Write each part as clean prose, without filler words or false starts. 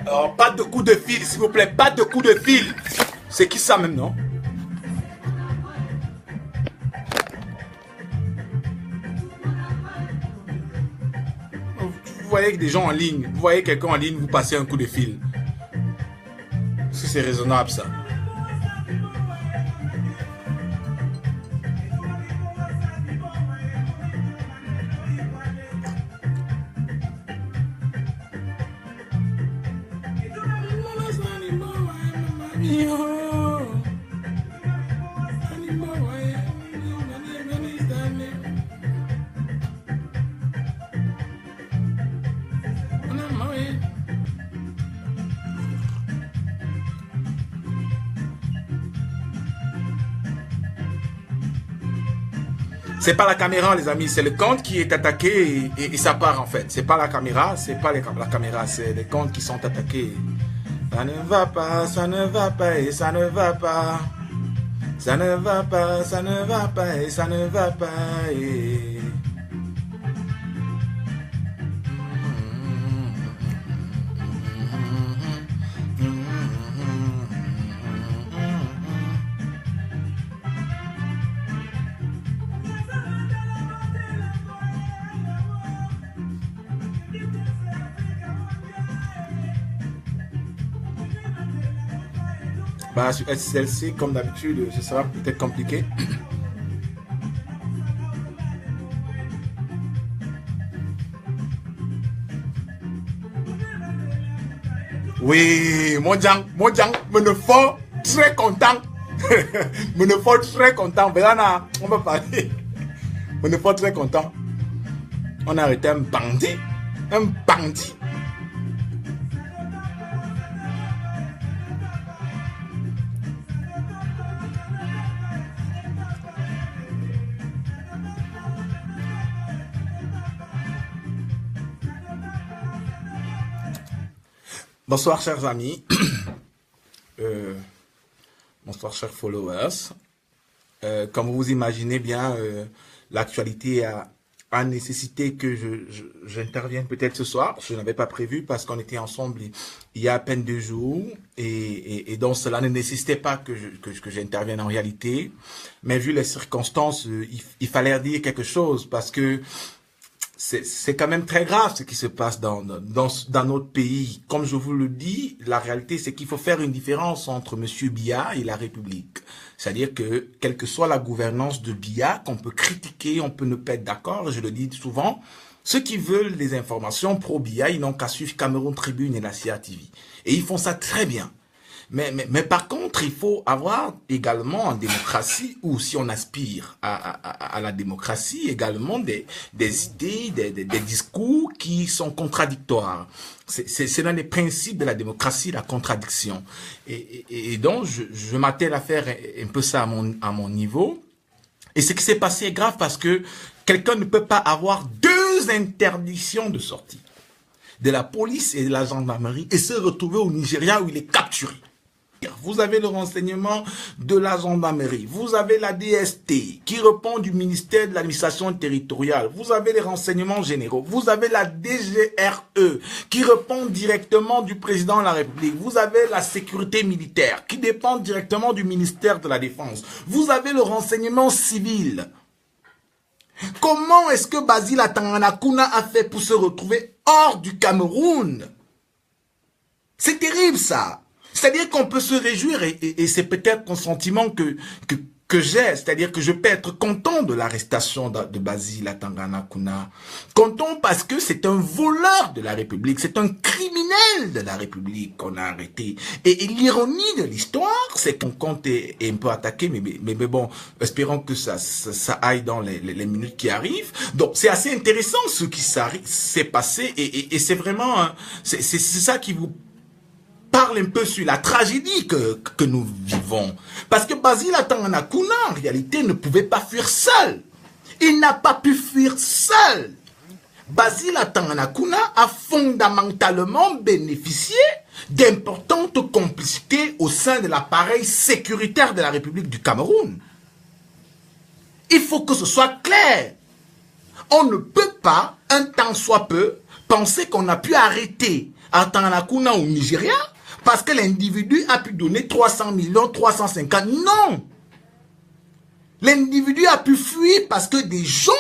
Oh, pas de coup de fil, s'il vous plaît, pas de coup de fil. C'est qui ça maintenant? Vous voyez des gens en ligne, vous voyez quelqu'un en ligne, vous passez un coup de fil. Est-ce que c'est raisonnable ça? C'est pas la caméra, les amis, c'est le compte qui est attaqué et ça part en fait. C'est pas la caméra, c'est pas la caméra, c'est les comptes qui sont attaqués. Ça ne va pas, ça ne va pas et ça ne va pas. Ça ne va pas, ça ne va pas et ça ne va pas. Et... Bah, sur SLC, comme d'habitude, ce sera peut-être compliqué. Oui, mon Djang, me faut très content. Me faut très content. Voilà, on va parler. Me faut très content. On a arrêté un bandit. Un bandit. Bonsoir chers amis, bonsoir chers followers. Comme vous imaginez bien, l'actualité a nécessité que j'intervienne peut-être ce soir. Je n'avais pas prévu parce qu'on était ensemble il y a à peine 2 jours et donc cela ne nécessitait pas que j'intervienne en réalité. Mais vu les circonstances, il fallait dire quelque chose parce que c'est quand même très grave ce qui se passe dans notre pays. Comme je vous le dis, la réalité c'est qu'il faut faire une différence entre M. Biya et la République. C'est-à-dire que, quelle que soit la gouvernance de Biya, qu'on peut critiquer, on peut ne pas être d'accord, je le dis souvent, ceux qui veulent des informations pro-Biya, ils n'ont qu'à suivre Cameroun Tribune et la CIA TV. Et ils font ça très bien. Mais par contre, il faut avoir également en démocratie, ou si on aspire à la démocratie, également des idées, des discours qui sont contradictoires. C'est l'un des principes de la démocratie, la contradiction. Et donc, je m'attelle à faire un peu ça à mon niveau. Et ce qui s'est passé est grave parce que quelqu'un ne peut pas avoir 2 interdictions de sortie de la police et de la gendarmerie et se retrouver au Nigeria où il est capturé. Vous avez le renseignement de la gendarmerie, vous avez la DST qui répond du ministère de l'administration territoriale, vous avez les renseignements généraux, vous avez la DGRE qui répond directement du président de la République, vous avez la sécurité militaire qui dépend directement du ministère de la Défense, vous avez le renseignement civil. Comment est-ce que Basile Atanganakuna a fait pour se retrouver hors du Cameroun? C'est terrible ça. C'est-à-dire qu'on peut se réjouir et c'est peut-être un sentiment que j'ai, c'est-à-dire que je peux être content de l'arrestation de Basile Atanganakuna. Content parce que c'est un voleur de la République, c'est un criminel de la République qu'on a arrêté. Et l'ironie de l'histoire, c'est qu'on compte est un peu attaqué, mais bon, espérons que ça aille dans les minutes qui arrivent. Donc c'est assez intéressant ce qui s'est passé et c'est vraiment, c'est ça qui vous parle un peu sur la tragédie que nous vivons. Parce que Basile Atanganakuna, en réalité, ne pouvait pas fuir seul. Il n'a pas pu fuir seul. Basile Atanganakuna a fondamentalement bénéficié d'importantes complicités au sein de l'appareil sécuritaire de la République du Cameroun. Il faut que ce soit clair. On ne peut pas, un tant soit peu, penser qu'on a pu arrêter à Tanganakuna au Nigeria parce que l'individu a pu donner 300 millions, 350. Non! L'individu a pu fuir parce que des gens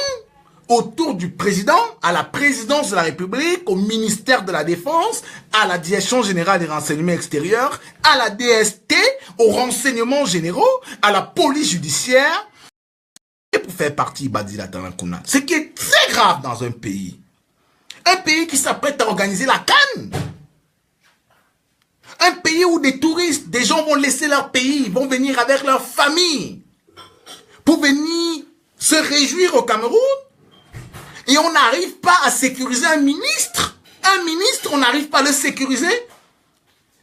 autour du président, à la présidence de la République, au ministère de la Défense, à la Direction générale des renseignements extérieurs, à la DST, aux renseignements généraux, à la police judiciaire, et pour faire partie Bazila Tanganakuna. Ce qui est très grave dans un pays. Un pays qui s'apprête à organiser la CAN. Un pays où des touristes, des gens vont laisser leur pays, vont venir avec leur famille pour venir se réjouir au Cameroun. Et on n'arrive pas à sécuriser un ministre. Un ministre, on n'arrive pas à le sécuriser.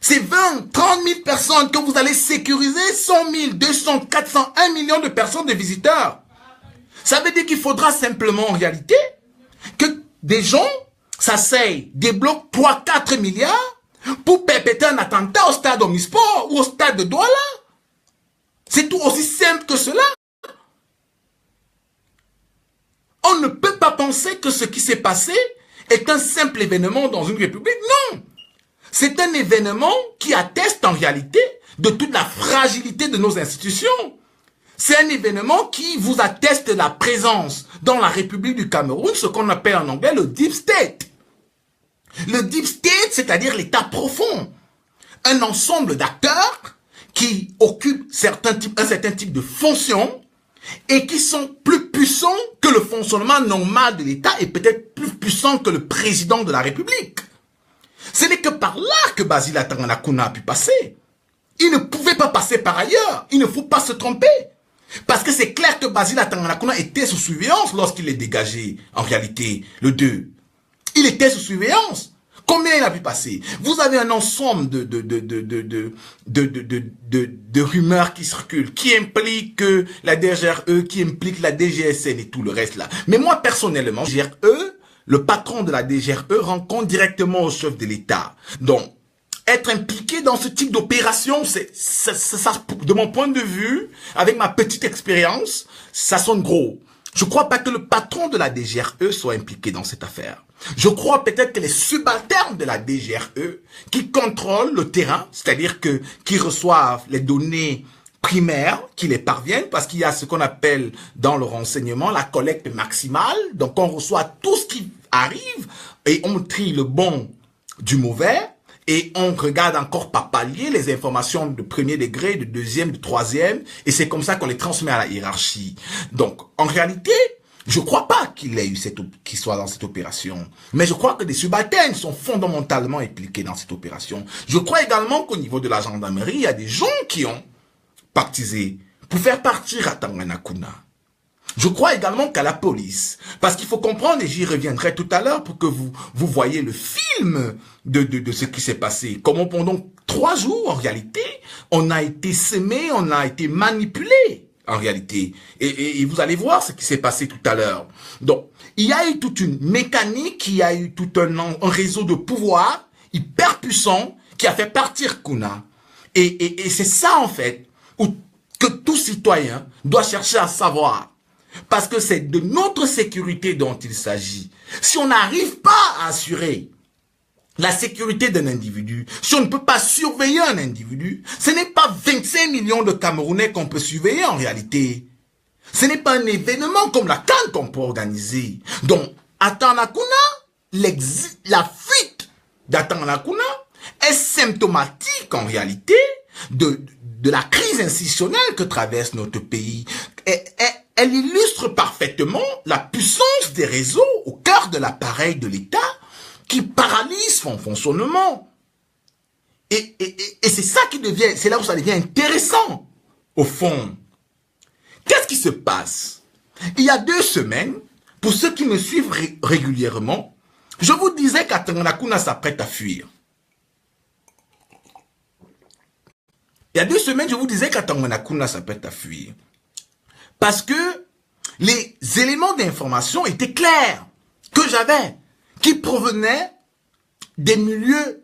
C'est 20, 30 000 personnes que vous allez sécuriser, 100 000, 200, 400, 1 million de personnes, de visiteurs. Ça veut dire qu'il faudra simplement en réalité que des gens s'asseyent, débloquent 3, 4 milliards pour perpétrer un attentat au stade Omnisport ou au stade de Douala. C'est tout aussi simple que cela. On ne peut pas penser que ce qui s'est passé est un simple événement dans une république. Non! C'est un événement qui atteste en réalité de toute la fragilité de nos institutions. C'est un événement qui vous atteste la présence dans la République du Cameroun, ce qu'on appelle en anglais le Deep State. Le Deep State, c'est-à-dire l'État profond. Un ensemble d'acteurs qui occupent un certain type de fonctions et qui sont plus puissants que le fonctionnement normal de l'État et peut-être plus puissants que le président de la République. Ce n'est que par là que Bazila Tanganakuna a pu passer. Il ne pouvait pas passer par ailleurs. Il ne faut pas se tromper. Parce que c'est clair que Bazila Tanganakuna était sous surveillance lorsqu'il est dégagé, en réalité, le 2. Il était sous surveillance. Combien il a pu passer? Vous avez un ensemble de rumeurs qui circulent, qui impliquent la DGRE, qui impliquent la DGSN et tout le reste là. Mais moi, personnellement, DGRE, le patron de la DGRE rencontre directement au chef de l'État. Donc, être impliqué dans ce type d'opération, ça, de mon point de vue, avec ma petite expérience, ça sonne gros. Je crois pas que le patron de la DGRE soit impliqué dans cette affaire. Je crois peut-être que les subalternes de la DGRE qui contrôlent le terrain, c'est-à-dire qui reçoivent les données primaires, qui les parviennent, parce qu'il y a ce qu'on appelle dans le renseignement la collecte maximale. Donc on reçoit tout ce qui arrive et on trie le bon du mauvais. Et on regarde encore par palier les informations de premier degré, de deuxième, de troisième, et c'est comme ça qu'on les transmet à la hiérarchie. Donc, en réalité, je crois pas qu'il soit dans cette opération. Mais je crois que des subalternes sont fondamentalement impliqués dans cette opération. Je crois également qu'au niveau de la gendarmerie, il y a des gens qui ont pactisé pour faire partir à Tanganakuna. Je crois également qu'à la police, parce qu'il faut comprendre, et j'y reviendrai tout à l'heure pour que vous voyez le film de ce qui s'est passé. Comment pendant 3 jours, en réalité, on a été semé, on a été manipulé, en réalité. Et vous allez voir ce qui s'est passé tout à l'heure. Donc, il y a eu toute une mécanique, il y a eu tout un réseau de pouvoir hyper puissant qui a fait partir Kuna. Et c'est ça, en fait, que tout citoyen doit chercher à savoir. Parce que c'est de notre sécurité dont il s'agit. Si on n'arrive pas à assurer la sécurité d'un individu, si on ne peut pas surveiller un individu, ce n'est pas 25 millions de Camerounais qu'on peut surveiller en réalité. Ce n'est pas un événement comme la CAN qu'on peut organiser. Donc, à Tanganakuna, la fuite d'Atanganakuna est symptomatique en réalité de la crise institutionnelle que traverse notre pays. Elle illustre parfaitement la puissance des réseaux au cœur de l'appareil de l'État qui paralyse son fonctionnement. Et c'est ça c'est là où ça devient intéressant, au fond. Qu'est-ce qui se passe? Il y a 2 semaines, pour ceux qui me suivent régulièrement, je vous disais qu'Atanganakuna s'apprête à fuir. Il y a 2 semaines, je vous disais qu'Atanganakuna s'apprête à fuir. Parce que les éléments d'information étaient clairs, que j'avais, qui provenaient des milieux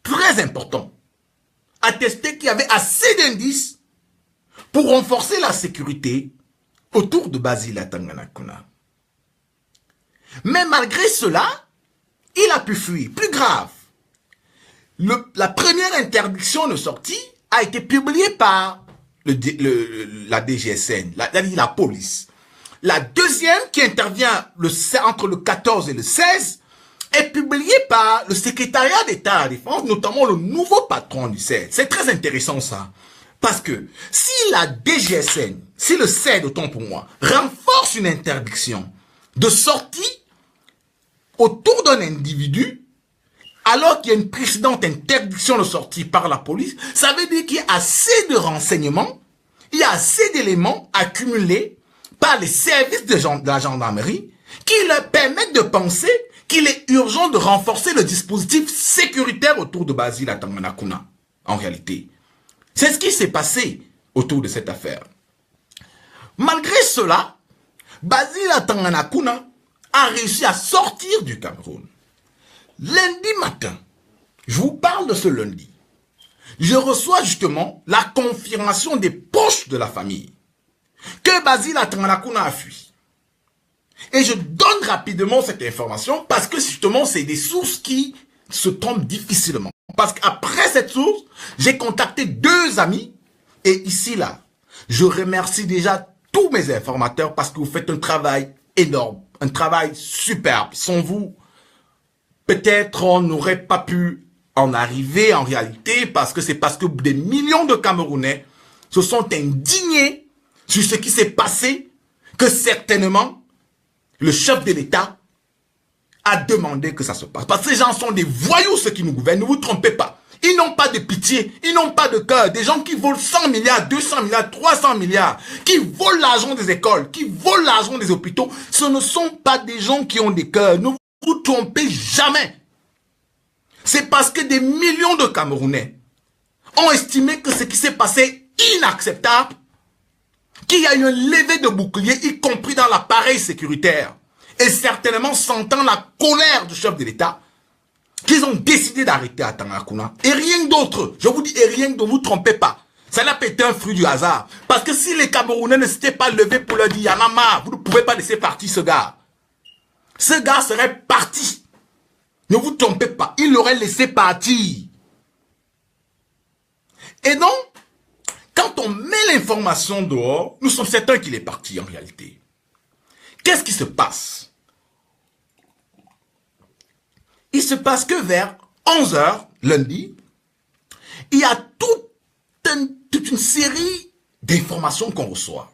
très importants, attestaient qu'il y avait assez d'indices pour renforcer la sécurité autour de Bazila Tanganakuna. Mais malgré cela, Il a pu fuir. Plus grave, la première interdiction de sortie a été publiée par la DGSN, la police. La deuxième, qui intervient entre le 14 et le 16, est publiée par le secrétariat d'État à la Défense, notamment le nouveau patron du CED. C'est très intéressant ça. Parce que si la DGSN, si le CED, autant pour moi, renforce une interdiction de sortie autour d'un individu, alors qu'il y a une précédente interdiction de sortie par la police, ça veut dire qu'il y a assez de renseignements, il y a assez d'éléments accumulés par les services de la gendarmerie qui leur permettent de penser qu'il est urgent de renforcer le dispositif sécuritaire autour de Basile Atanganakuna, en réalité. C'est ce qui s'est passé autour de cette affaire. Malgré cela, Basile Atanganakuna a réussi à sortir du Cameroun. Lundi matin, je vous parle de ce lundi, je reçois justement la confirmation des proches de la famille que Basile Atanganakuna a fui. Et je donne rapidement cette information parce que justement, c'est des sources qui se trompent difficilement. Parce qu'après cette source, j'ai contacté 2 amis et ici, là, je remercie déjà tous mes informateurs parce que vous faites un travail énorme, un travail superbe. Sans vous, peut-être on n'aurait pas pu en arriver en réalité parce que des millions de Camerounais se sont indignés sur ce qui s'est passé que certainement le chef de l'État a demandé que ça se passe. Parce que ces gens sont des voyous, ceux qui nous gouvernent, ne vous trompez pas. Ils n'ont pas de pitié, ils n'ont pas de cœur. Des gens qui volent 100 milliards, 200 milliards, 300 milliards, qui volent l'argent des écoles, qui volent l'argent des hôpitaux, ce ne sont pas des gens qui ont des cœurs. Ne vous trompez jamais. C'est parce que des millions de Camerounais ont estimé que ce qui s'est passé est inacceptable, qu'il y a eu un lever de bouclier, y compris dans l'appareil sécuritaire, et certainement sentant la colère du chef de l'État, qu'ils ont décidé d'arrêter Atanganakuna. Et rien d'autre. Je vous dis, et rien d'autre, ne vous trompez pas. Ça n'a pas été un fruit du hasard. Parce que si les Camerounais ne s'étaient pas levés pour leur dire, y'en a marre, vous ne pouvez pas laisser partir ce gars. Ce gars serait parti. Ne vous trompez pas. Il l'aurait laissé partir. Et donc, quand on met l'information dehors, nous sommes certains qu'il est parti en réalité. Qu'est-ce qui se passe? Il se passe que vers 11 h, lundi, il y a toute une série d'informations qu'on reçoit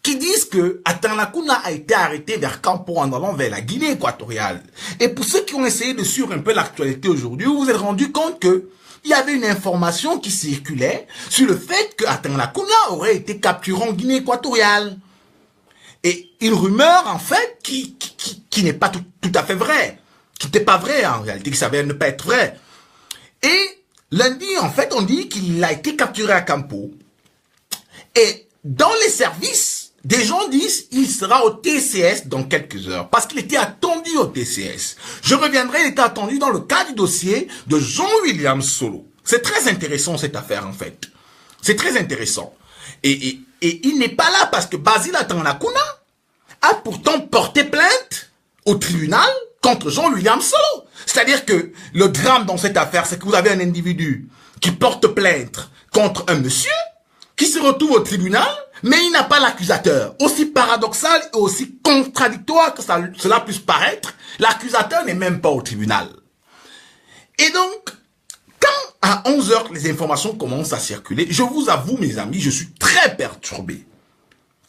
qui disent que Atanganakuna a été arrêté vers Campo en allant vers la Guinée équatoriale. Et pour ceux qui ont essayé de suivre un peu l'actualité aujourd'hui, vous vous êtes rendu compte que il y avait une information qui circulait sur le fait que Atanganakuna aurait été capturé en Guinée équatoriale. Et une rumeur, en fait, qui n'est pas tout à fait vraie. Qui n'était pas vrai, en réalité, qui s'avère ne pas être vrai. Et lundi, en fait, on dit qu'il a été capturé à Campo. Et dans les services, des gens disent qu'il sera au TCS dans quelques heures. Parce qu'il était attendu au TCS. Je reviendrai, il était attendu dans le cas du dossier de Jean-William Solo. C'est très intéressant, cette affaire, en fait. C'est très intéressant. Et il n'est pas là parce que Basile Atanganakuna a pourtant porté plainte au tribunal contre Jean-William Solo. C'est-à-dire que le drame dans cette affaire, c'est que vous avez un individu qui porte plainte contre un monsieur, qui se retrouve au tribunal, mais il n'a pas l'accusateur. Aussi paradoxal et aussi contradictoire que cela puisse paraître, l'accusateur n'est même pas au tribunal. Et donc, quand à 11 h les informations commencent à circuler, je vous avoue, mes amis, je suis très perturbé.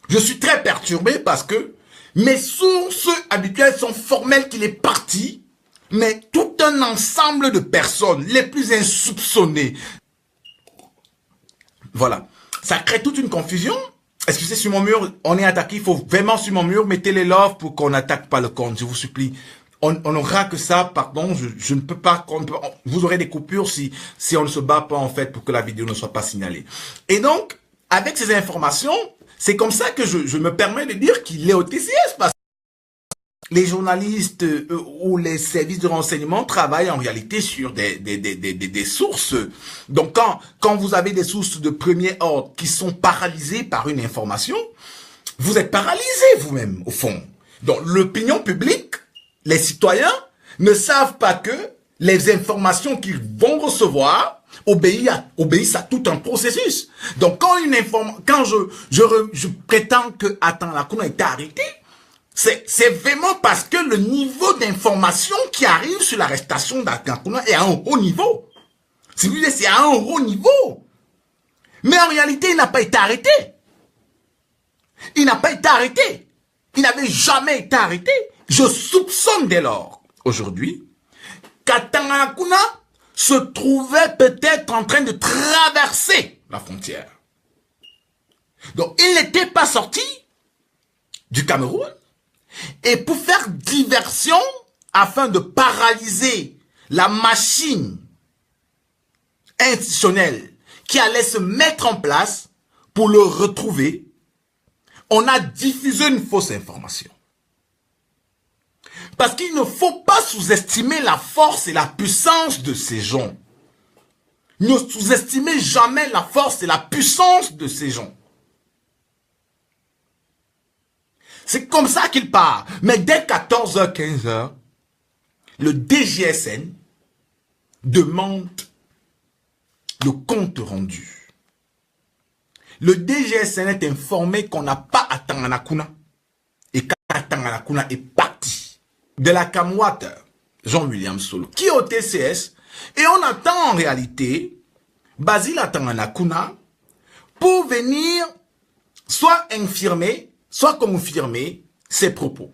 Je suis très perturbé parce que mes sources habituelles sont formelles qu'il est parti, mais tout un ensemble de personnes, les plus insoupçonnées. Voilà. Ça crée toute une confusion. Excusez, sur mon mur, on est attaqué. Il faut vraiment sur mon mur, mettez les loves pour qu'on n'attaque pas le compte, je vous supplie. On n'aura que ça, pardon, je ne peux pas, vous aurez des coupures si on ne se bat pas en fait pour que la vidéo ne soit pas signalée. Et donc, avec ces informations, c'est comme ça que je me permets de dire qu'il est au TCS parce que les journalistes ou les services de renseignement travaillent en réalité sur des sources. Donc quand vous avez des sources de premier ordre qui sont paralysées par une information, vous êtes paralysé vous-même au fond. Donc l'opinion publique, les citoyens ne savent pas que les informations qu'ils vont recevoir obéissent à tout un processus. Donc, quand je prétends que Atanakuna est arrêté, c'est vraiment parce que le niveau d'information qui arrive sur l'arrestation d'Atanakuna est à un haut niveau. C'est à un haut niveau. Mais en réalité, il n'a pas été arrêté. Il n'a pas été arrêté. Il n'avait jamais été arrêté. Je soupçonne dès lors, aujourd'hui, qu'Atanakuna se trouvait peut-être en train de traverser la frontière. Donc, il n'était pas sorti du Cameroun. Et pour faire diversion, afin de paralyser la machine institutionnelle qui allait se mettre en place pour le retrouver, on a diffusé une fausse information. Parce qu'il ne faut pas sous-estimer la force et la puissance de ces gens. Ne sous-estimez jamais la force et la puissance de ces gens. C'est comme ça qu'il part. Mais dès 14h, 15h, le DGSN demande le compte rendu. Le DGSN est informé qu'on n'a pas Atanakuna et qu'Atanakuna est parti de la Kamwat, Jean-William Solo, qui est au TCS, et on attend en réalité Basile Atanakuna pour venir soit infirmer, soit confirmer ses propos.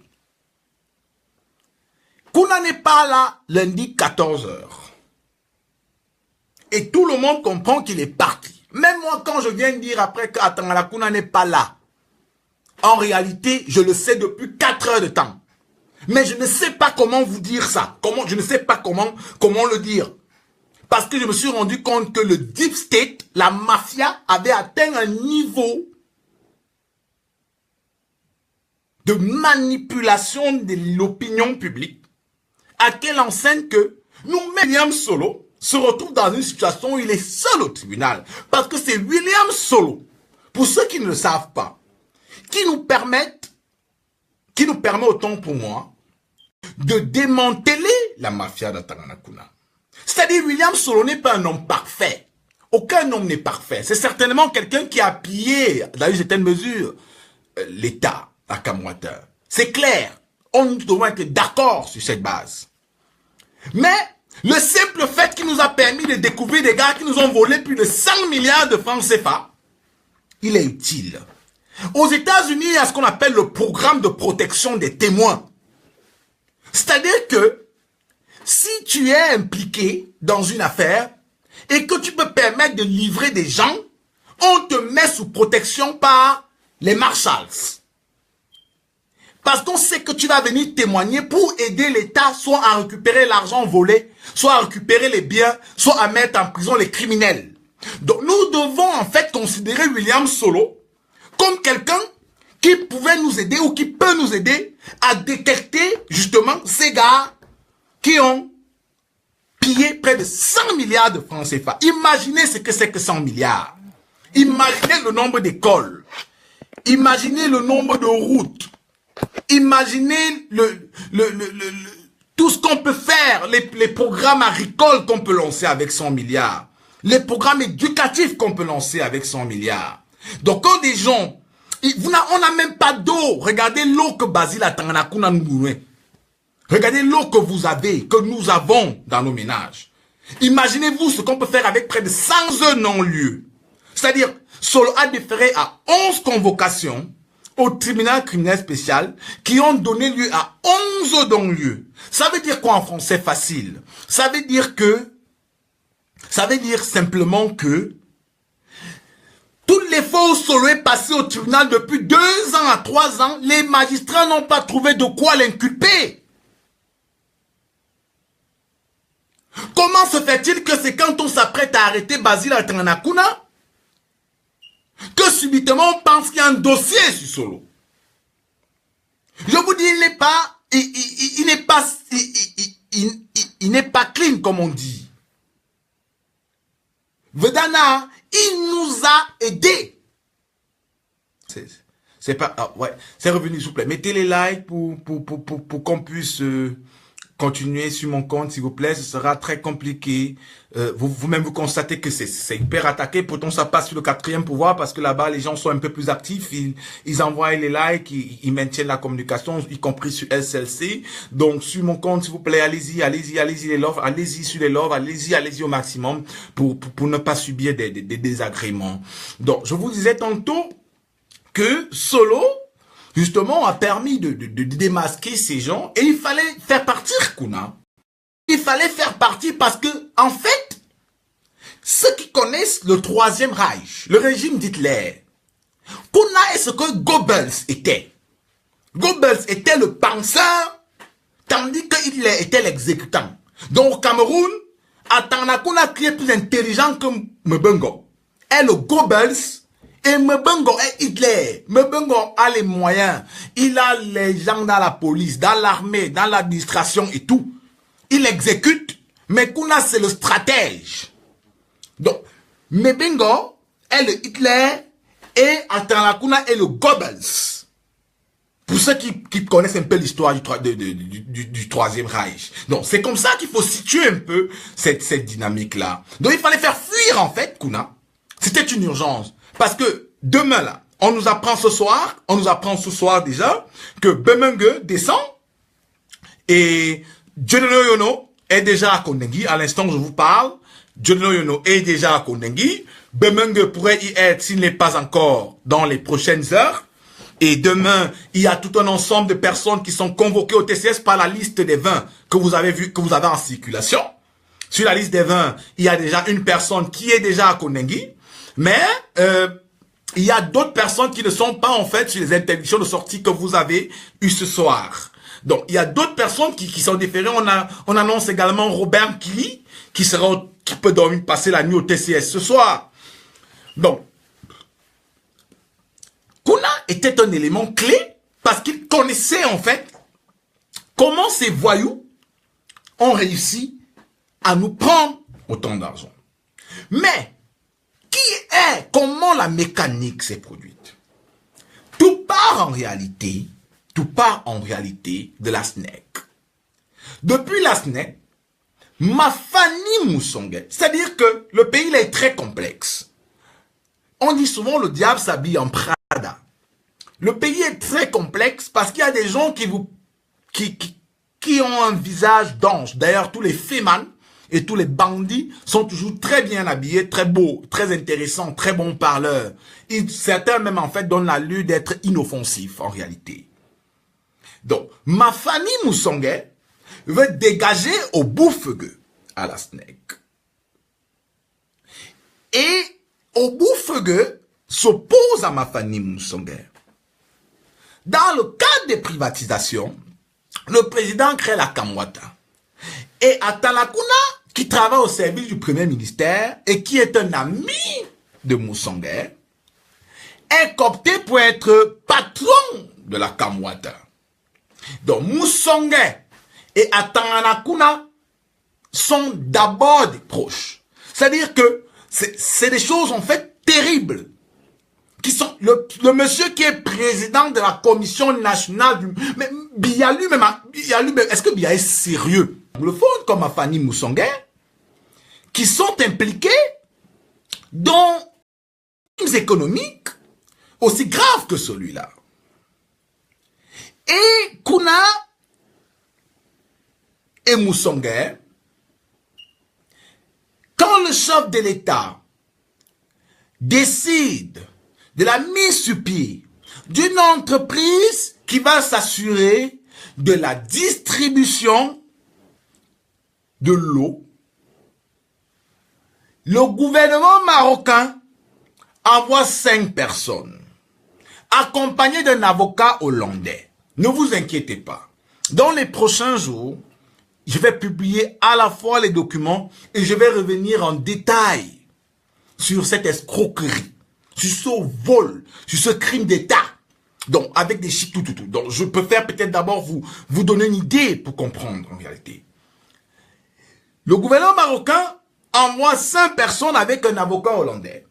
Kuna n'est pas là lundi 14h. Et tout le monde comprend qu'il est parti. Même moi, quand je viens de dire après qu'Atanakuna n'est pas là, en réalité, je le sais depuis 4 heures de temps. Mais je ne sais pas comment vous dire ça. Je ne sais pas comment le dire. Parce que je me suis rendu compte que le Deep State, la mafia, avait atteint un niveau de manipulation de l'opinion publique, à quelle enseigne que William Solo se retrouve dans une situation où il est seul au tribunal. Parce que c'est William Solo, pour ceux qui ne le savent pas, qui nous permet autant pour moi, de démanteler la mafia d'Atanakuna. C'est-à-dire, William Solo n'est pas un homme parfait. Aucun homme n'est parfait. C'est certainement quelqu'un qui a pillé, dans une certaine mesure, l'État à Kamwata. C'est clair. On doit être d'accord sur cette base. Mais, le simple fait qui nous a permis de découvrir des gars qui nous ont volé plus de 100 milliards de francs CFA, il est utile. Aux États-Unis, il y a ce qu'on appelle le programme de protection des témoins. C'est-à-dire que, si tu es impliqué dans une affaire et que tu peux permettre de livrer des gens, on te met sous protection par les marshals. Parce qu'on sait que tu vas venir témoigner pour aider l'État soit à récupérer l'argent volé, soit à récupérer les biens, soit à mettre en prison les criminels. Donc nous devons en fait considérer William Solo comme quelqu'un qui pouvait nous aider ou qui peut nous aider à détecter justement ces gars qui ont pillé près de 100 milliards de francs CFA. Imaginez ce que c'est que 100 milliards. Imaginez le nombre d'écoles. Imaginez le nombre de routes. Imaginez tout ce qu'on peut faire, les programmes agricoles qu'on peut lancer avec 100 milliards. Les programmes éducatifs qu'on peut lancer avec 100 milliards. Donc quand des gens, on n'a même pas d'eau. Regardez l'eau que Basile Atanakuna nous met. Regardez l'eau que vous avez, que nous avons dans nos ménages. Imaginez-vous ce qu'on peut faire avec près de 100 non-lieux. C'est-à-dire, Solo a déféré à 11 convocations au tribunal criminel spécial qui ont donné lieu à 11 non-lieux. Ça veut dire quoi en français facile? Ça veut dire simplement que toutes les fois où Solo est passé au tribunal depuis 2 ans à 3 ans, les magistrats n'ont pas trouvé de quoi l'inculper. Comment se fait-il que c'est quand on s'apprête à arrêter Basile Atanakuna que subitement on pense qu'il y a un dossier sur Solo? Je vous dis, il n'est pas clean comme on dit. Vedana, il nous a aidés. C'est pas, ouais, c'est revenu, s'il vous plaît. Mettez les likes pour qu'on puisse continuez sur mon compte, s'il vous plaît, ce sera très compliqué. Vous-même, vous constatez que c'est hyper attaqué. Pourtant, ça passe sur le quatrième pouvoir parce que là-bas, les gens sont un peu plus actifs. Ils envoient les likes, ils maintiennent la communication, y compris sur SLC. Donc, sur mon compte, s'il vous plaît, allez-y, les loves, allez-y sur les loves, allez-y au maximum pour ne pas subir des désagréments. Donc, je vous disais tantôt que Solo, justement, a permis de démasquer ces gens et il fallait faire partir Kuna. Il fallait faire partir parce que, en fait, ceux qui connaissent le Troisième Reich, le régime d'Hitler, Kuna est ce que Goebbels était. Goebbels était le penseur, tandis que Hitler était l'exécutant. Donc au Cameroun, Atana Kuna qui est plus intelligent que Mbengo est le Goebbels et Mbengo est Hitler. Mbengo a les moyens, il a les gens dans la police, dans l'armée, dans l'administration et tout. Il exécute, mais Kuna c'est le stratège. Donc, Mbengo est le Hitler et Atana Kuna est le Goebbels. Pour ceux qui connaissent un peu l'histoire du Troisième Reich. Donc, c'est comme ça qu'il faut situer un peu cette dynamique-là. Donc, il fallait faire fuir, en fait, Kuna. C'était une urgence. Parce que, demain, là, on nous apprend ce soir déjà, que Bemengue descend et Dionelo Yono est déjà à Kondengi. À l'instant où je vous parle, Dionelo Yono est déjà à Kondengi. Bemengue pourrait y être s'il n'est pas encore dans les prochaines heures. Et demain, il y a tout un ensemble de personnes qui sont convoquées au TCS par la liste des 20 que vous avez vu, que vous avez en circulation. Sur la liste des 20, il y a déjà une personne qui est déjà à Kondengi. Mais, il y a d'autres personnes qui ne sont pas en fait sur les interdictions de sortie que vous avez eues ce soir. Donc, il y a d'autres personnes qui sont différées. On annonce également Robert Kili, qui peut dormir, passer la nuit au TCS ce soir. Donc, Kuna était un élément clé parce qu'il connaissait en fait comment ces voyous ont réussi à nous prendre autant d'argent. Mais, comment la mécanique s'est produite? Tout part en réalité de la SNEC. Depuis la SNEC, Mafani Moussongue, c'est-à-dire que le pays là est très complexe. On dit souvent le diable s'habille en Prada. Le pays est très complexe parce qu'il y a des gens qui ont un visage d'ange. D'ailleurs, tous les fémans et tous les bandits sont toujours très bien habillés, très beaux, très intéressants, très bons parleurs. Certains même en fait donnent l'allure d'être inoffensifs en réalité. Donc, Mafani Moussongue veut dégager au Bouffegueux à la SNEC. Et au Bouffegueux s'oppose à Mafani Moussongue. Dans le cadre des privatisations, le président crée la Kamwata. Et Atalakuna, qui travaille au service du Premier ministère et qui est un ami de Moussongue, est coopté pour être patron de la Kamwata. Donc Moussongue et Atalakuna sont d'abord des proches. C'est-à-dire que c'est des choses en fait terribles. Qui sont le monsieur qui est président de la commission nationale du... Mais Bialu, est-ce que Bialu est sérieux? Le fond comme Afani Moussongue, qui sont impliqués dans des crimes économiques aussi graves que celui-là. Et Kuna et Moussongue, quand le chef de l'État décide de la mise sur pied d'une entreprise qui va s'assurer de la distribution de l'eau, le gouvernement marocain envoie 5 personnes, accompagnées d'un avocat hollandais. Ne vous inquiétez pas. Dans les prochains jours, je vais publier à la fois les documents et je vais revenir en détail sur cette escroquerie, sur ce vol, sur ce crime d'État. Donc, avec des chiffres, tout. Donc, je peux faire peut-être d'abord vous donner une idée pour comprendre en réalité. Le gouvernement marocain envoie 5 personnes avec un avocat hollandais.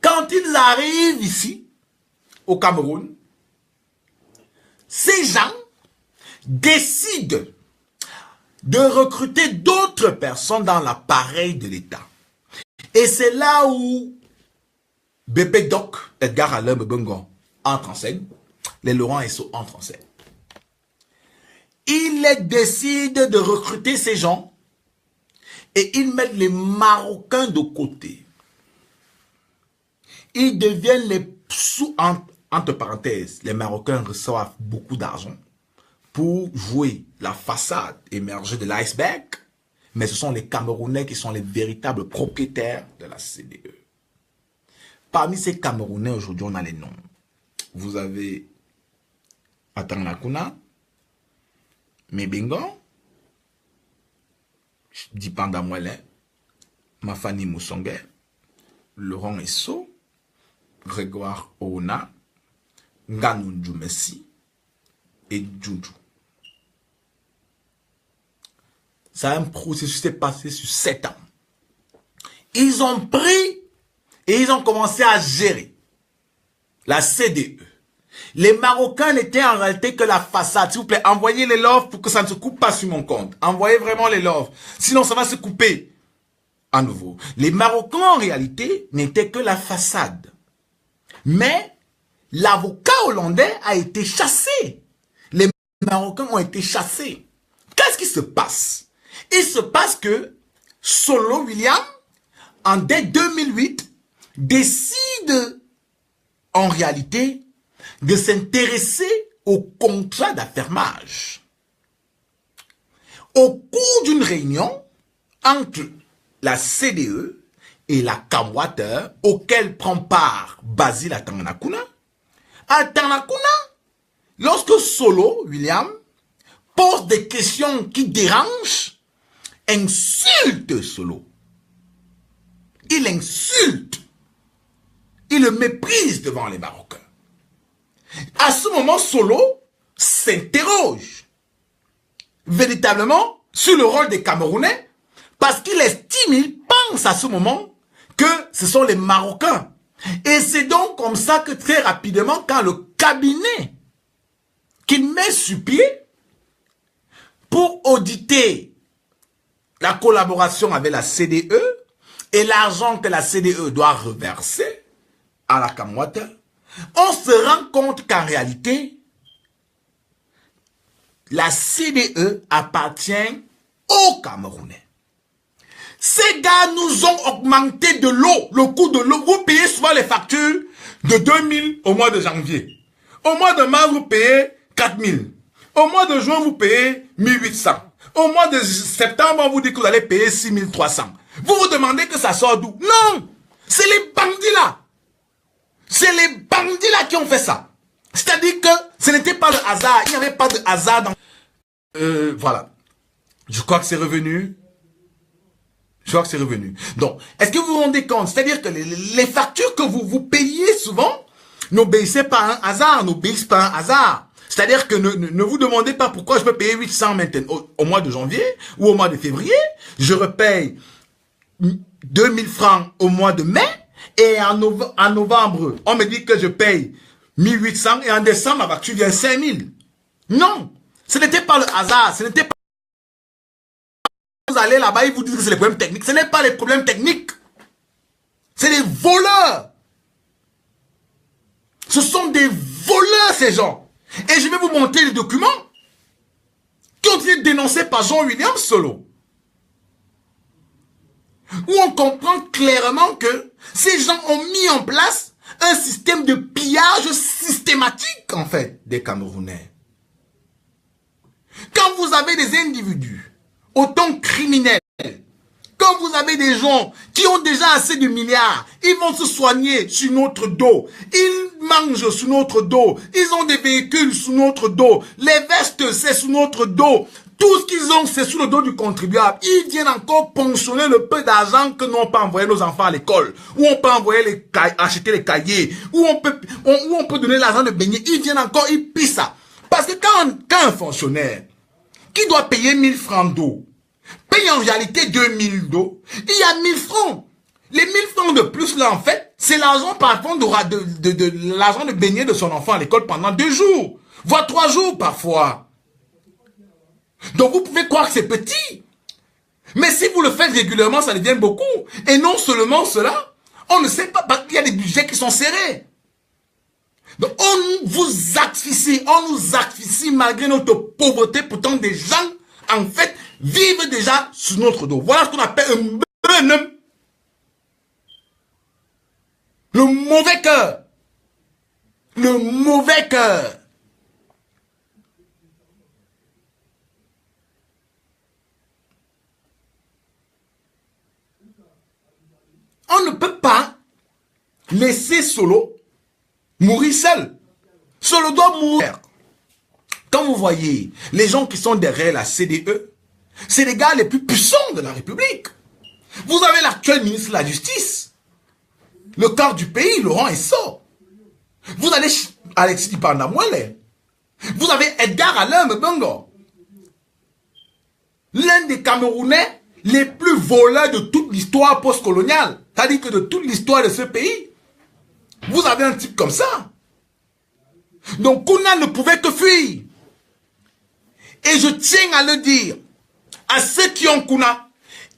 Quand ils arrivent ici, au Cameroun, ces gens décident de recruter d'autres personnes dans l'appareil de l'État. Et c'est là où Bébé Doc, Edgar Alain Bebongon, entre en scène, les Laurent Esso entrent en scène. Ils décident de recruter ces gens et ils mettent les Marocains de côté. Ils deviennent les sous, entre parenthèses, les Marocains reçoivent beaucoup d'argent pour jouer la façade émergée de l'iceberg, mais ce sont les Camerounais qui sont les véritables propriétaires de la CDE. Parmi ces Camerounais, aujourd'hui, on a les noms. Vous avez Atanakuna, Mebingon, Dipanda Mwele, Mafani Moussongue, Laurent Esso, Grégoire Ouna, Nganou Djoumessi et Djoudjou. Ça a un processus qui s'est passé sur 7 ans. Ils ont pris et ils ont commencé à gérer la CDE. Les Marocains n'étaient en réalité que la façade. S'il vous plaît, envoyez les loves pour que ça ne se coupe pas sur mon compte. Envoyez vraiment les loves. Sinon, ça va se couper à nouveau. Les Marocains, en réalité, n'étaient que la façade. Mais l'avocat hollandais a été chassé. Les Marocains ont été chassés. Qu'est-ce qui se passe? Il se passe que Solo William, dès 2008, décide en réalité de s'intéresser au contrat d'affermage. Au cours d'une réunion entre la CDE et la Camwater, auquel prend part Basile Atanakuna, lorsque Solo William pose des questions qui dérangent, insulte Solo. Il insulte. Il le méprise devant les Marocains. À ce moment, Solo s'interroge véritablement sur le rôle des Camerounais parce qu'il estime, il pense à ce moment que ce sont les Marocains. Et c'est donc comme ça que très rapidement, quand le cabinet qu'il met sur pied pour auditer la collaboration avec la CDE et l'argent que la CDE doit reverser à la Camwater, on se rend compte qu'en réalité, la CDE appartient aux Camerounais. Ces gars nous ont augmenté de l'eau, le coût de l'eau. Vous payez souvent les factures de 2000 au mois de janvier. Au mois de mars, vous payez 4000. Au mois de juin, vous payez 1800. Au mois de septembre, on vous dit que vous allez payer 6300. Vous vous demandez que ça sort d'où? Non! C'est les bandits là! C'est les bandits là qui ont fait ça. C'est-à-dire que ce n'était pas le hasard. Il n'y avait pas de hasard dans... voilà. Je crois que c'est revenu. Je crois que c'est revenu. Donc, est-ce que vous vous rendez compte? C'est-à-dire que les factures que vous payez souvent n'obéissaient pas à un hasard, n'obéissent pas à un hasard. C'est-à-dire que ne vous demandez pas pourquoi je peux payer 800 maintenant au mois de janvier ou au mois de février. Je repaye 2000 francs au mois de mai. Et en novembre, on me dit que je paye 1800 et en décembre, ma facture vient 5000. Non, ce n'était pas le hasard, ce n'était pas... Vous allez là-bas, ils vous disent que c'est les problèmes techniques. Ce n'est pas les problèmes techniques. C'est des voleurs. Ce sont des voleurs, ces gens. Et je vais vous montrer les documents qui ont été dénoncés par Jean-William Solo. Où on comprend clairement que ces gens ont mis en place un système de pillage systématique, en fait, des Camerounais. Quand vous avez des individus autant criminels, quand vous avez des gens qui ont déjà assez de milliards, ils vont se soigner sur notre dos, ils mangent sous notre dos, ils ont des véhicules sous notre dos, les vestes c'est sous notre dos, tout ce qu'ils ont c'est sous le dos du contribuable. Ils viennent encore ponctionner le peu d'argent que nous on peut envoyer nos enfants à l'école, où on peut envoyer acheter les cahiers, où on peut donner l'argent de baigner. Ils viennent encore, ils pissent ça. Parce que quand un fonctionnaire qui doit payer 1000 francs d'eau, paye en réalité 2000 d'eau, il y a 1000 francs. Les 1000 francs de plus là, en fait, c'est l'argent par contre de l'argent de baigner de son enfant à l'école pendant 2 jours, voire 3 jours parfois. Donc vous pouvez croire que c'est petit. Mais si vous le faites régulièrement, ça devient beaucoup. Et non seulement cela, on ne sait pas, parce qu'il y a des budgets qui sont serrés. Donc on vous asphyxie malgré notre pauvreté. Pourtant des gens, en fait, vivent déjà sur notre dos. Voilà ce qu'on appelle un bonhomme. Le mauvais cœur. Le mauvais cœur. On ne peut pas laisser Solo mourir seul. Solo doit mourir. Quand vous voyez les gens qui sont derrière la CDE, c'est les gars les plus puissants de la République. Vous avez l'actuel ministre de la Justice, le cœur du pays, Laurent Esso. Vous avez Alexis Dipandamouele. Vous avez Edgar Alain Mbongo. L'un des Camerounais les plus voleurs de toute l'histoire postcoloniale. C'est-à-dire que de toute l'histoire de ce pays, vous avez un type comme ça. Donc Kouna ne pouvait que fuir. Et je tiens à le dire à ceux qui ont Kouna,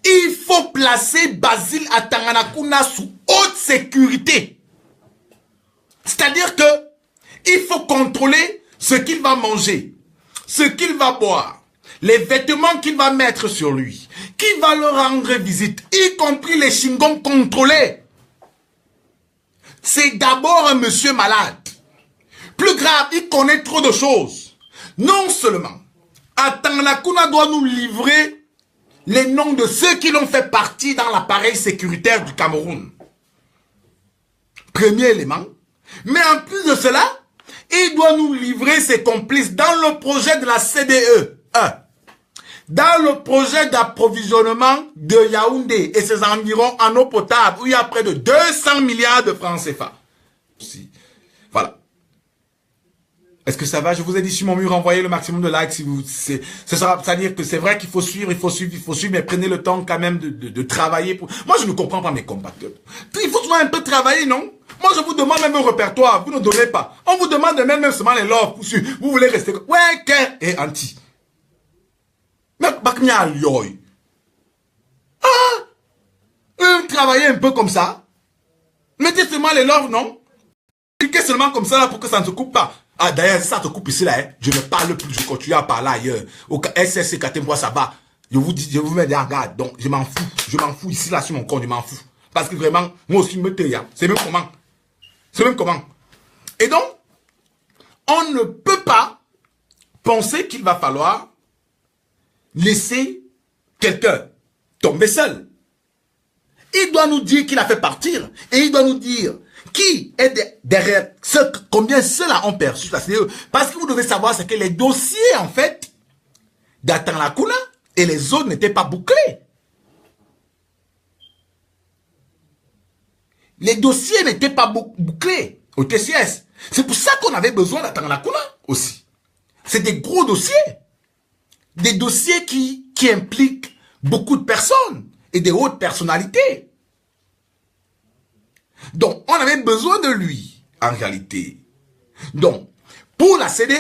il faut placer Basile Atangana Kouna sous haute sécurité. C'est-à-dire que il faut contrôler ce qu'il va manger, ce qu'il va boire, les vêtements qu'il va mettre sur lui, qui va leur rendre visite, y compris les chingons contrôlés. C'est d'abord un monsieur malade. Plus grave, il connaît trop de choses. Non seulement, Atangana Kouna doit nous livrer les noms de ceux qui l'ont fait partie dans l'appareil sécuritaire du Cameroun. Premier élément. Mais en plus de cela, il doit nous livrer ses complices dans le projet de la CDE. Dans le projet d'approvisionnement de Yaoundé et ses environs en eau potable, où il y a près de 200 milliards de francs CFA. Voilà. Est-ce que ça va? Je vous ai dit sur mon mur, envoyez le maximum de likes si vous... C'est-à-dire que c'est vrai qu'il faut suivre, mais prenez le temps quand même de travailler. Moi, je ne comprends pas mes compatriotes. Il faut souvent un peu travailler, non? Moi, je vous demande même un répertoire, vous ne donnez pas. On vous demande même seulement les love. Vous voulez rester... Ouais, que... Et anti. Mais baknya yoy. Travaillez un peu comme ça. Mettez seulement les love, non? Cliquez seulement comme ça là pour que ça ne se coupe pas. Ah d'ailleurs, si ça te coupe ici là, hein, je ne parle plus, je continue à parler ailleurs. Au SSC, moi ça va. Je vous dis, je vous mets des regards. Donc je m'en fous ici là sur mon compte, je m'en fous. Parce que vraiment, moi aussi me tais. C'est même comment. C'est même comment. Et donc, on ne peut pas penser qu'il va falloir laisser quelqu'un tomber seul. Il doit nous dire qu'il a fait partir. Et il doit nous dire qui est derrière, combien ceux-là ont perçu la CDE. Parce que vous devez savoir, c'est que les dossiers, en fait, d'Atangana Kouna et les autres n'étaient pas bouclés. Les dossiers n'étaient pas bouclés au TCS. C'est pour ça qu'on avait besoin d'Atangana Kouna aussi. C'est des gros dossiers. Des dossiers qui impliquent beaucoup de personnes et des hautes personnalités. Donc, on avait besoin de lui, en réalité. Donc, pour la CDE,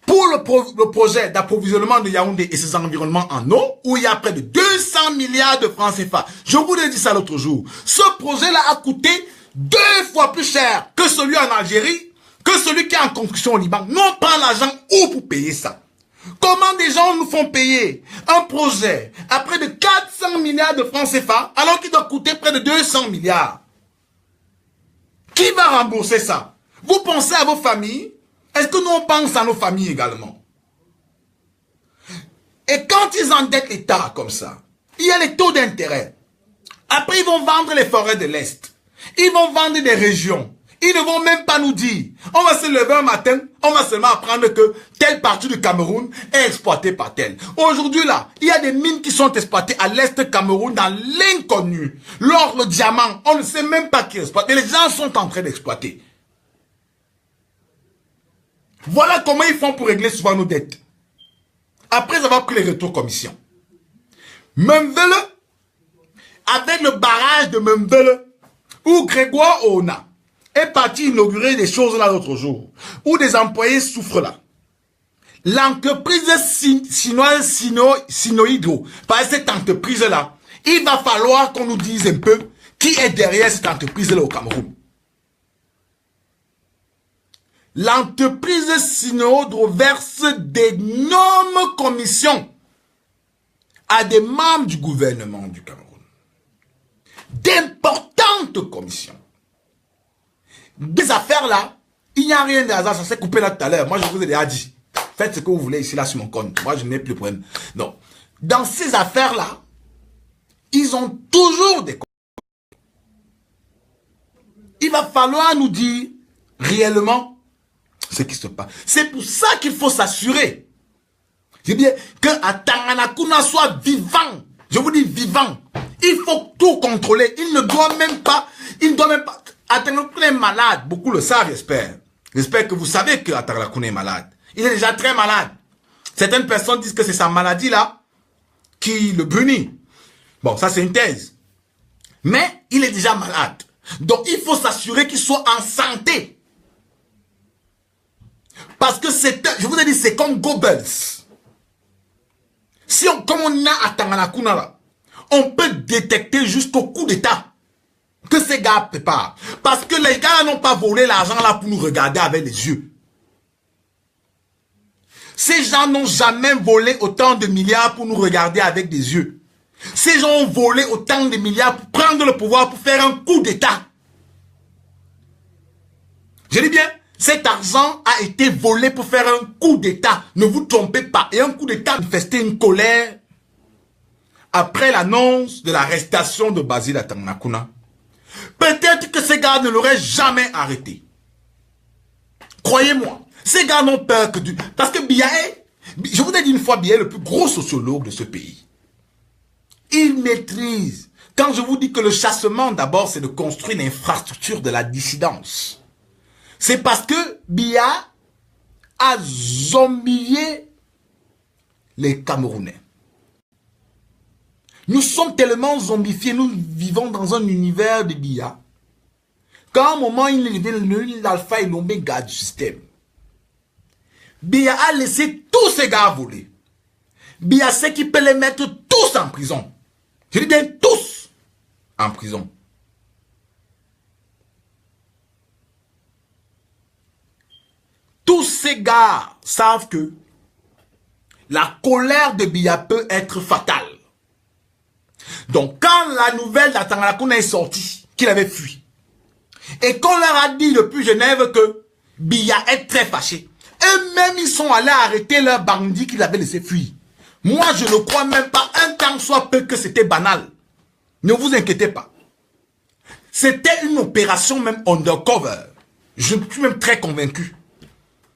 pour le projet d'approvisionnement de Yaoundé et ses environnements en eau, où il y a près de 200 milliards de francs CFA. Je vous l'ai dit ça l'autre jour. Ce projet-là a coûté 2 fois plus cher que celui en Algérie, que celui qui est en construction au Liban. Non, pas l'argent où pour payer ça. Comment des gens nous font payer un projet à près de 400 milliards de francs CFA, alors qu'il doit coûter près de 200 milliards? Qui va rembourser ça? Vous pensez à vos familles? Est-ce que nous on pense à nos familles également? Et quand ils endettent l'État comme ça, il y a les taux d'intérêt. Après, ils vont vendre les forêts de l'Est. Ils vont vendre des régions. Ils ne vont même pas nous dire. On va se lever un matin, on va seulement apprendre que telle partie du Cameroun est exploitée par tel. Aujourd'hui là, il y a des mines qui sont exploitées à l'Est du Cameroun dans l'inconnu. L'or, le diamant, on ne sait même pas qui exploite. Et les gens sont en train d'exploiter. Voilà comment ils font pour régler souvent nos dettes. Après avoir pris les retours-commissions. Membele, avec le barrage de Membele, où Grégoire Ona est parti inaugurer des choses là l'autre jour, où des employés souffrent là. l'entreprise chinoise Sinohydro, par cette entreprise-là, il va falloir qu'on nous dise un peu qui est derrière cette entreprise-là au Cameroun. L'entreprise Sinohydro verse d'énormes commissions à des membres du gouvernement du Cameroun. D'importantes commissions. Des affaires-là, il n'y a rien de hasard, ça s'est coupé là tout à l'heure. Moi, je vous ai déjà dit. Faites ce que vous voulez ici, là, sur mon compte. Moi, je n'ai plus de problème. Non. Dans ces affaires-là, ils ont toujours des comptes. Il va falloir nous dire réellement ce qui se passe. C'est pour ça qu'il faut s'assurer. Je dis qu'à Tanganakuna soit vivant. Je vous dis vivant. Il faut tout contrôler. Il ne doit même pas. Tanganakuna est malade. Beaucoup le savent, j'espère. J'espère que vous savez que Tanganakuna est malade. Il est déjà très malade. Certaines personnes disent que c'est sa maladie là qui le brunit. Bon, ça c'est une thèse. Mais il est déjà malade. Donc il faut s'assurer qu'il soit en santé. Parce que je vous ai dit, c'est comme Goebbels. Si comme on a à Tanganakuna là, on peut détecter jusqu'au coup d'état que ces gars préparent. Parce que les gars n'ont pas volé l'argent là pour nous regarder avec les yeux. Ces gens n'ont jamais volé autant de milliards pour nous regarder avec des yeux. Ces gens ont volé autant de milliards pour prendre le pouvoir, pour faire un coup d'état. Je dis bien, cet argent a été volé pour faire un coup d'état. Ne vous trompez pas. Et un coup d'état manifestait une colère après l'annonce de l'arrestation de Basile à Tanganakuna. Peut-être que ces gars ne l'auraient jamais arrêté. Croyez-moi, ces gars n'ont peur que du... Parce que Biaé, je vous ai dit une fois, Biaé est le plus gros sociologue de ce pays. Il maîtrise. Quand je vous dis que le chassement, d'abord, c'est de construire l'infrastructure de la dissidence. C'est parce que Biya a zombié les Camerounais. Nous sommes tellement zombifiés, nous vivons dans un univers de Biya, qu'à un moment, il est l'alpha et l'oméga du système. Biya a laissé tous ces gars voler. Biya sait qu'il peut les mettre tous en prison. Je dis bien tous en prison. Tous ces gars savent que la colère de Biya peut être fatale. Donc, quand la nouvelle d'Atanganakuna est sortie, qu'il avait fui, et qu'on leur a dit depuis Genève que Biya est très fâché, eux-mêmes ils sont allés arrêter leurs bandits qu'ils avaient laissé fuir. Moi, je ne crois même pas un temps soit peu que c'était banal. Ne vous inquiétez pas. C'était une opération même undercover. Je suis même très convaincu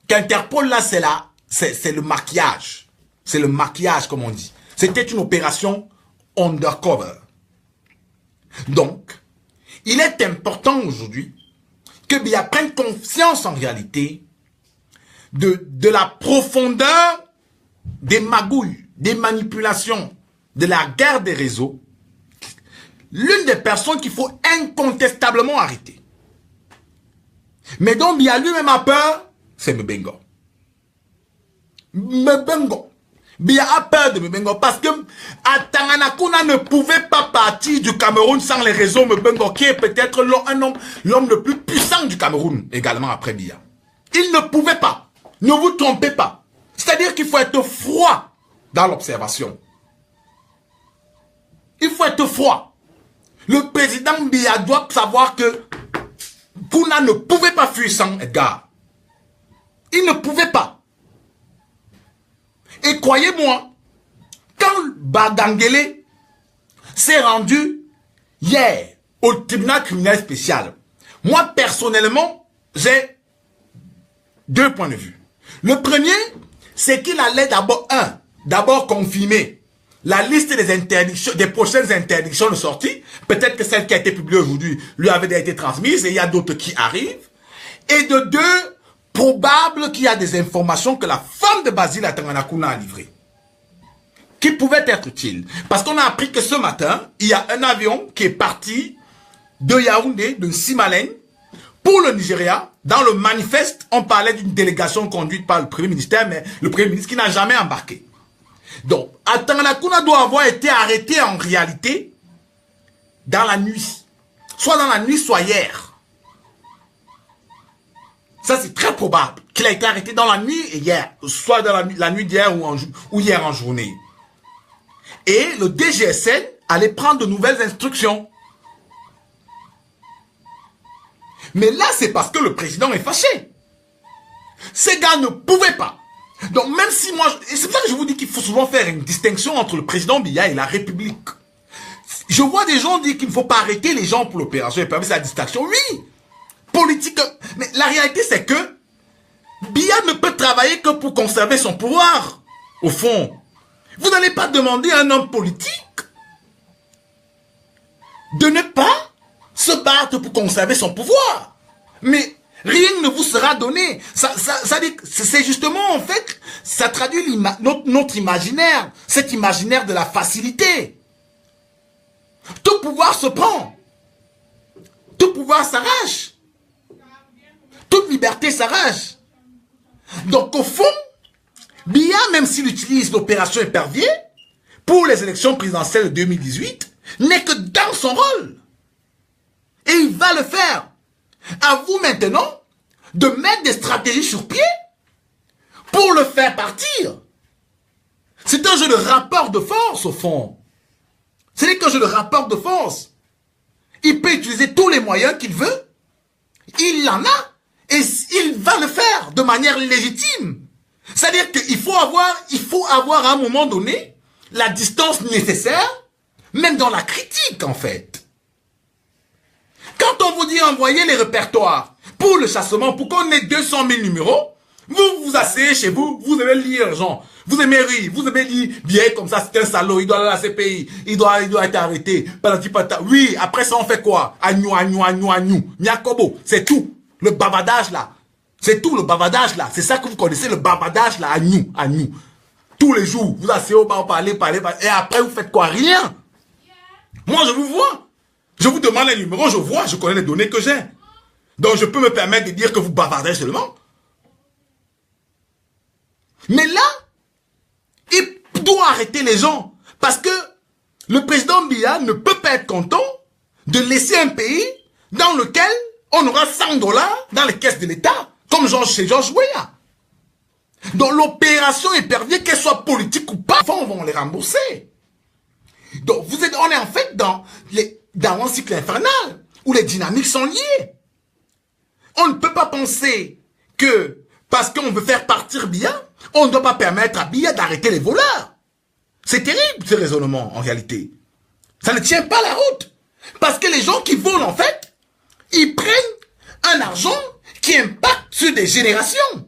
qu'Interpol là, c'est le maquillage. C'est le maquillage, comme on dit. C'était une opération undercover. Donc, il est important aujourd'hui que Biya prenne conscience en réalité de la profondeur des magouilles, des manipulations, de la guerre des réseaux. L'une des personnes qu'il faut incontestablement arrêter. Mais dont Biya lui-même a peur, c'est Mbengo. Mbengo. Biya a peur de Mbengo parce que Tanganakuna ne pouvait pas partir du Cameroun sans les réseaux Mbengo, qui est peut-être l'homme le plus puissant du Cameroun, également après Biya. Il ne pouvait pas. Ne vous trompez pas. C'est-à-dire qu'il faut être froid dans l'observation. Il faut être froid. Le président Biya doit savoir que Kuna ne pouvait pas fuir sans Edgar. Il ne pouvait pas. Et croyez-moi, quand Bagangele s'est rendu hier au tribunal criminel spécial, moi personnellement, j'ai deux points de vue. Le premier, c'est qu'il allait d'abord confirmer la liste des interdictions, des prochaines interdictions de sortie. Peut-être que celle qui a été publiée aujourd'hui lui avait déjà été transmise et il y a d'autres qui arrivent. Et de deux, probable qu'il y a des informations que la femme de Basile à Tanganakuna a livrées, qui pouvaient être utiles. Parce qu'on a appris que ce matin, il y a un avion qui est parti de Yaoundé, de Simalène, Pour le Nigeria, dans le manifeste, on parlait d'une délégation conduite par le Premier ministère, mais le Premier ministre qui n'a jamais embarqué. Donc, Atanganakuna doit avoir été arrêté en réalité dans la nuit. Soit dans la nuit, soit hier. Ça, c'est très probable qu'il a été arrêté dans la nuit et hier. Soit dans la nuit d'hier ou hier en journée. Et le DGSN allait prendre de nouvelles instructions. Mais là, c'est parce que le président est fâché. Ces gars ne pouvaient pas. Donc, même si moi... Et c'est pour ça que je vous dis qu'il faut souvent faire une distinction entre le président Biya et la République. Je vois des gens dire qu'il ne faut pas arrêter les gens pour l'opération et permettre la distraction. Oui, politique. Mais la réalité, c'est que Biya ne peut travailler que pour conserver son pouvoir. Au fond, vous n'allez pas demander à un homme politique de ne pas se battre pour conserver son pouvoir. Mais rien ne vous sera donné. C'est justement, en fait, ça traduit notre imaginaire, cet imaginaire de la facilité. Tout pouvoir se prend. Tout pouvoir s'arrache. Toute liberté s'arrache. Donc, au fond, Biya, même s'il utilise l'opération épervier, pour les élections présidentielles de 2018, n'est que dans son rôle. Et il va le faire. À vous maintenant de mettre des stratégies sur pied pour le faire partir. C'est un jeu de rapport de force, au fond. Ce n'est qu'un jeu de rapport de force. Il peut utiliser tous les moyens qu'il veut. Il en a. Et il va le faire de manière légitime. C'est-à-dire qu'il faut avoir à un moment donné la distance nécessaire, même dans la critique, en fait. Quand on vous dit envoyer les répertoires pour le chassement, pour qu'on ait 200 000 numéros, vous vous asseyez chez vous, vous allez lire, genre, vous aimez rire, vous aimez dire, bien comme ça, c'est un salaud, il doit aller à la CPI, il doit être arrêté. Oui, après ça, on fait quoi? Agnou, Nyakobo, c'est tout. Le bavardage là. C'est tout le bavardage là. C'est ça que vous connaissez, le bavardage là, agnou. Tous les jours, vous asseyez au bar, parlez, et après vous faites quoi? Rien. Moi, je vous vois. Je vous demande les numéros, je vois, je connais les données que j'ai. Donc, je peux me permettre de dire que vous bavardez seulement. Mais là, il doit arrêter les gens. Parce que le président Biya ne peut pas être content de laisser un pays dans lequel on aura 100 $ dans les caisses de l'État, comme chez Georges Weah. Donc, l'opération épervier, qu'elle soit politique ou pas, on va les rembourser. Donc, on est en fait dans un cycle infernal où les dynamiques sont liées. On ne peut pas penser que parce qu'on veut faire partir Biya, on ne doit pas permettre à Biya d'arrêter les voleurs. C'est terrible ce raisonnement en réalité. Ça ne tient pas la route. Parce que les gens qui volent en fait, ils prennent un argent qui impacte sur des générations.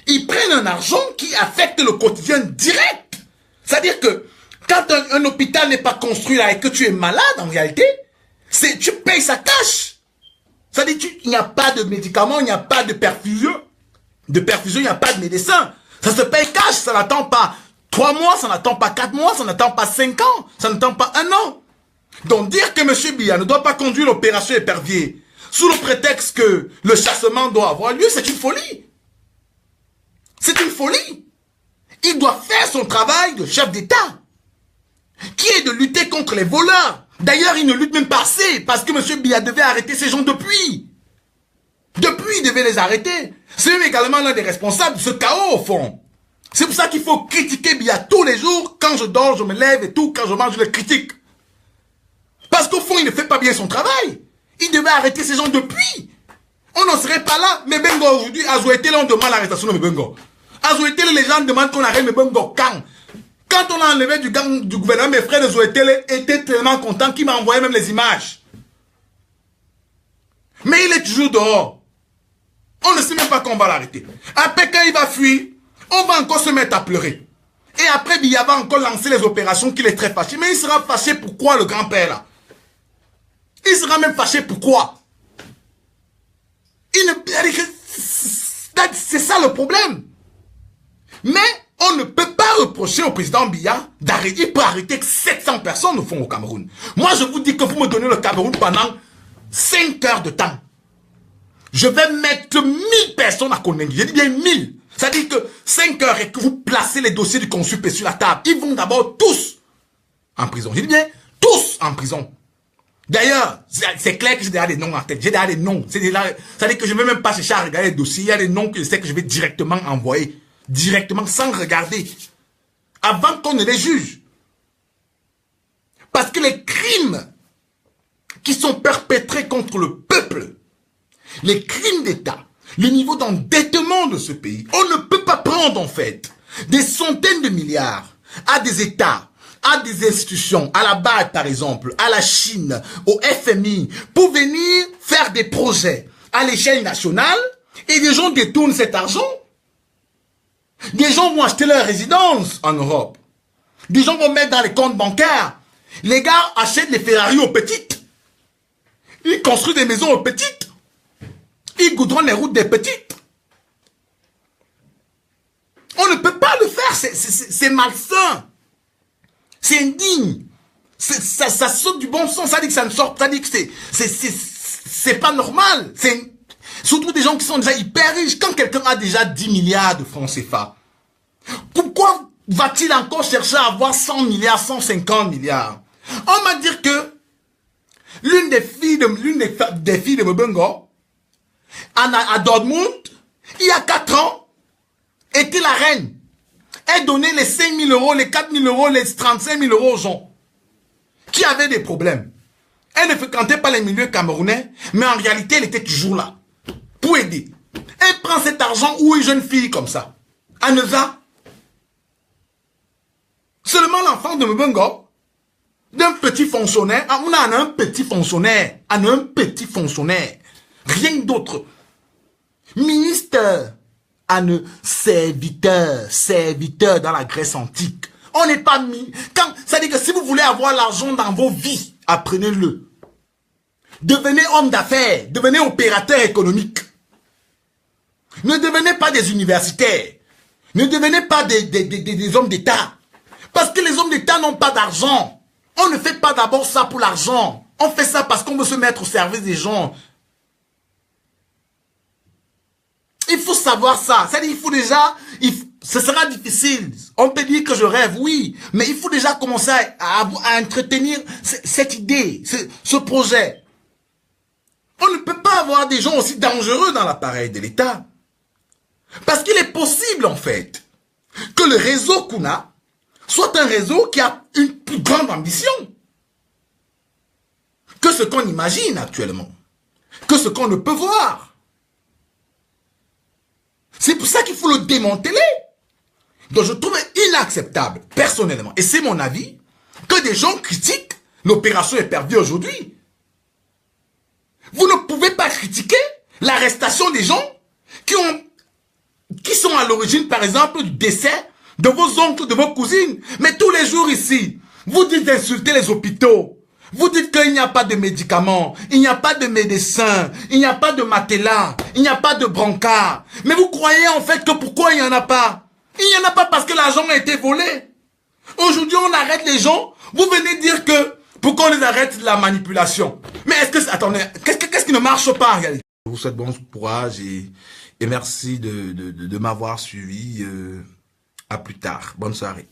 Ils prennent un argent qui affecte le quotidien direct. C'est-à-dire que quand un hôpital n'est pas construit là et que tu es malade, en réalité, tu payes sa cash. C'est-à-dire qu'il n'y a pas de médicaments, il n'y a pas de perfusion. Il n'y a pas de médecin. Ça se paye cash, ça n'attend pas 3 mois, ça n'attend pas 4 mois, ça n'attend pas 5 ans, ça n'attend pas 1 an. Donc dire que M. Biya ne doit pas conduire l'opération épervier sous le prétexte que le chassement doit avoir lieu, c'est une folie. C'est une folie. Il doit faire son travail de chef d'État, qui est de lutter contre les voleurs. D'ailleurs, il ne lutte même pas assez, parce que M. Biya devait arrêter ces gens depuis. Depuis, il devait les arrêter. C'est même également l'un des responsables de ce chaos, au fond. C'est pour ça qu'il faut critiquer Biya tous les jours. Quand je dors, je me lève et tout. Quand je mange, je le critique. Parce qu'au fond, il ne fait pas bien son travail. Il devait arrêter ces gens depuis. On n'en serait pas là. Mais Bengo, aujourd'hui, à Zouétélé, on demande l'arrestation de Bengo. À Zouétélé, les gens demandent qu'on arrête Bengo. Quand on l'a enlevé du gang du gouvernement, mes frères de Zouétélé étaient tellement contents qu'ils m'ont envoyé même les images. Mais il est toujours dehors. On ne sait même pas qu'on va l'arrêter. Après, quand il va fuir, on va encore se mettre à pleurer. Et après, Biya va encore lancer les opérations qu'il est très fâché. Mais il sera fâché pourquoi, le grand-père, là? Il sera même fâché pourquoi? C'est ça le problème. Mais on ne peut pas reprocher au président Biya d'arrêter. Il peut arrêter que 700 personnes au fond au Cameroun. Moi, je vous dis que vous me donnez le Cameroun pendant 5 heures de temps. Je vais mettre 1000 personnes à connaître. Je dis bien 1000. Ça dit que 5 heures et que vous placez les dossiers du consul sur la table. Ils vont d'abord tous en prison. Je dis bien tous en prison. D'ailleurs, c'est clair que j'ai déjà des noms en tête. J'ai déjà des noms. Ça dit que je ne vais même pas chercher à regarder les dossiers. Il y a des noms que je sais que je vais directement envoyer. Directement, sans regarder. Avant qu'on ne les juge. Parce que les crimes qui sont perpétrés contre le peuple, les crimes d'État, le niveau d'endettement de ce pays, on ne peut pas prendre en fait des centaines de milliards à des États, à des institutions, à la BAD par exemple, à la Chine, au FMI, pour venir faire des projets à l'échelle nationale, et des gens détournent cet argent. Des gens vont acheter leur résidence en Europe. Des gens vont mettre dans les comptes bancaires. Les gars achètent les Ferrari aux petites. Ils construisent des maisons aux petites. Ils goudronnent les routes des petites. On ne peut pas le faire. C'est malsain. C'est indigne. Ça saute du bon sens. Ça dit que ça ne sort pas. Ça dit que c'est pas normal. Surtout des gens qui sont déjà hyper riches. Quand quelqu'un a déjà 10 milliards de francs CFA, pourquoi va-t-il encore chercher à avoir 100 milliards, 150 milliards? On m'a dit que l'une des filles de Mobengo, à Dortmund, il y a 4 ans, était la reine. Elle donnait les 5 000 euros, les 4 000 euros, les 35 000 euros aux gens qui avaient des problèmes. Elle ne fréquentait pas les milieux camerounais, mais en réalité, elle était toujours là pour aider. Elle prend cet argent où une jeune fille comme ça, à Neza. Seulement l'enfant de Mobengo, d'un petit fonctionnaire, on a un petit fonctionnaire, rien d'autre. Ministre, serviteur dans la Grèce antique. On n'est pas mis. Ça dit que si vous voulez avoir l'argent dans vos vies, apprenez-le. Devenez homme d'affaires, devenez opérateur économique. Ne devenez pas des universitaires. Ne devenez pas des hommes d'État. Parce que les hommes d'État n'ont pas d'argent. On ne fait pas d'abord ça pour l'argent. On fait ça parce qu'on veut se mettre au service des gens. Il faut savoir ça. C'est-à-dire, il faut déjà... ce sera difficile. On peut dire que je rêve, oui. Mais il faut déjà commencer à entretenir cette idée, ce projet. On ne peut pas avoir des gens aussi dangereux dans l'appareil de l'État. Parce qu'il est possible, en fait, que le réseau qu'on a soit un réseau qui a une plus grande ambition que ce qu'on imagine actuellement, que ce qu'on ne peut voir. C'est pour ça qu'il faut le démanteler. Donc je trouve inacceptable, personnellement, et c'est mon avis, que des gens critiquent l'opération Épervier aujourd'hui. Vous ne pouvez pas critiquer l'arrestation des gens qui sont à l'origine, par exemple, du décès de vos oncles, de vos cousines. Mais tous les jours ici, vous dites d'insulter les hôpitaux. Vous dites qu'il n'y a pas de médicaments, il n'y a pas de médecins, il n'y a pas de matelas, il n'y a pas de brancard. Mais vous croyez en fait que pourquoi il n'y en a pas? Il n'y en a pas parce que l'argent a été volé. Aujourd'hui, on arrête les gens. Vous venez dire que pourquoi on les arrête de la manipulation? Mais est-ce que... Attendez, qu'est-ce qui ne marche pas en réalité? Je vous souhaite bon courage et merci de m'avoir suivi. À plus tard. Bonne soirée.